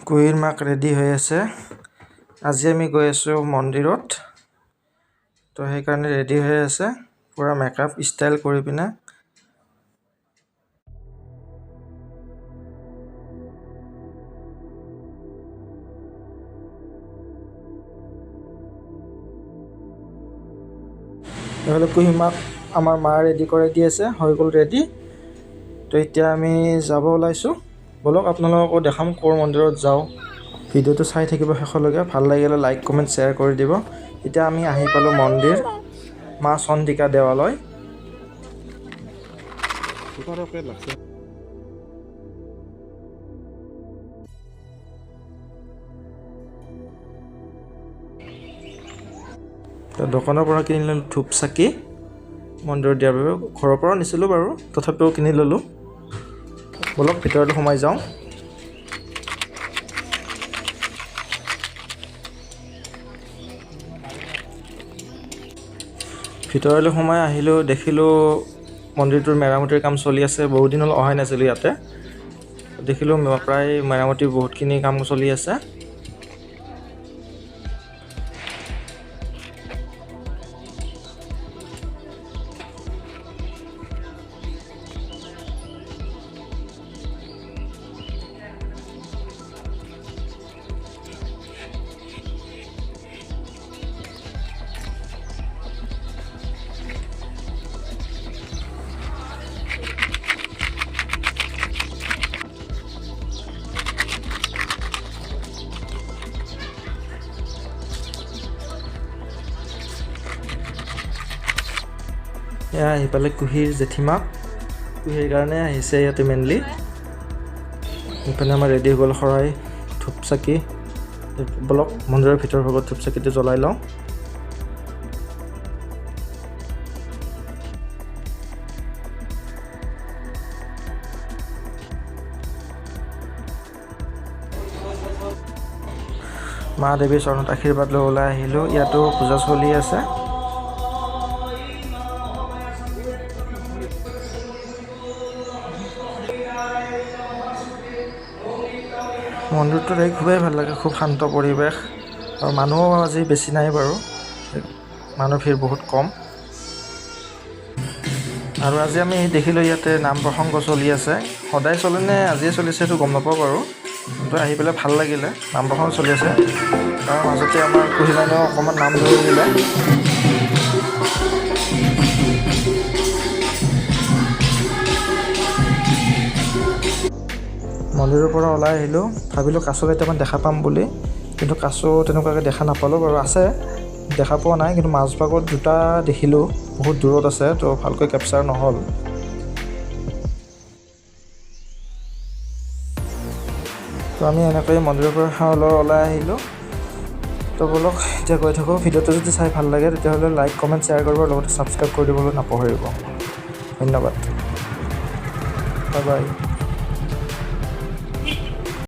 কুহিৰ মাক ৰেডি হৈ আছে। আজি আমি গৈ আছোঁ মন্দিৰত, তো সেইকাৰণে ৰেডি হৈ আছে পুৰা মেকআপ ষ্টাইল কৰি পিনে। এইফালে কুহি মাক আমাৰ মা ৰেডি কৰাই দি আছে, হৈ গ'ল ৰেডি। তো এতিয়া আমি যাব ওলাইছোঁ, ব'লক আপোনালোককো দেখাম ক'ৰ মন্দিৰত যাওঁ। ভিডিঅ'টো চাই থাকিব শেষলৈকে, ভাল লাগিলে লাইক কমেণ্ট শ্বেয়াৰ কৰি দিব। এতিয়া আমি আহি পালোঁ মন্দিৰ মা চন্দিকা দেৱালয়। তো দোকানৰ পৰা কিনি ল'লোঁ ধূপ চাকি মন্দিৰত দিয়াৰ বাবে। ঘৰৰ পৰাও নিছিলোঁ বাৰু, তথাপিও কিনি ল'লোঁ। ব'লক ভিতৰলৈ সোমাই যাওঁ। ভিতৰলৈ সোমাই আহিলোঁ, দেখিলোঁ মন্দিৰটোৰ মেৰামতিৰ কাম চলি আছে। বহুত দিন হ'ল অহাই নাছিলোঁ ইয়াতে, দেখিলোঁ প্ৰায় মেৰামতিৰ বহুতখিনি কাম চলি আছে। এয়া আহি পালে কুহিৰ জেঠীমাক, কুহিৰ কাৰণে আহিছে ইয়াতে মেইনলি। সেইকাৰণে আমাৰ ৰেডি হৈ গ'ল শৰাই ধূপ চাকি। ব'লক মন্দিৰৰ ভিতৰ ভাগত ধূপ চাকিটো জ্বলাই লওঁ। মা দেৱীৰ চৰণত আশীৰ্বাদ লৈ ওলাই আহিলোঁ। ইয়াতো পূজা চলি আছে। মন্দিৰটো দেখি খুবেই ভাল লাগে, খুব শান্ত পৰিৱেশ, আৰু মানুহো আজি বেছি নাই বাৰু, মানুহ ভিৰ বহুত কম। আৰু আজি আমি দেখিলোঁ ইয়াতে নাম প্ৰসংগ চলি আছে। সদায় চলেনে আজিয়ে চলিছে সেইটো গম নাপাওঁ বাৰু, কিন্তু আহি পেলাই ভাল লাগিলে। নাম প্ৰসংগ চলি আছে, তাৰ মাজতে আমাৰ কুহি মানুহ অকণমান নাম ধৰি দিলে। মন্দিৰৰ পৰা ওলাই আহিলোঁ, ভাবিলোঁ কাছ কেইটামান দেখা পাম বুলি, কিন্তু কাছ তেনেকুৱাকৈ দেখা নাপালোঁ বাৰু। আছে, দেখা পোৱা নাই, কিন্তু মাজভাগত দুটা দেখিলোঁ, বহুত দূৰত আছে, তো ভালকৈ কেপচাৰ নহ'ল। তো আমি এনেকৈ মন্দিৰৰ পৰা ওলাই আহিলোঁ। তো ব'লক এতিয়া গৈ থাকোঁ। ভিডিঅ'টো যদি চাই ভাল লাগে তেতিয়াহ'লে লাইক কমেণ্ট শ্বেয়াৰ কৰিব, লগতে ছাবস্ক্ৰাইব কৰি দিবলৈ নাপাহৰিব। ধন্যবাদ, বাই বাই।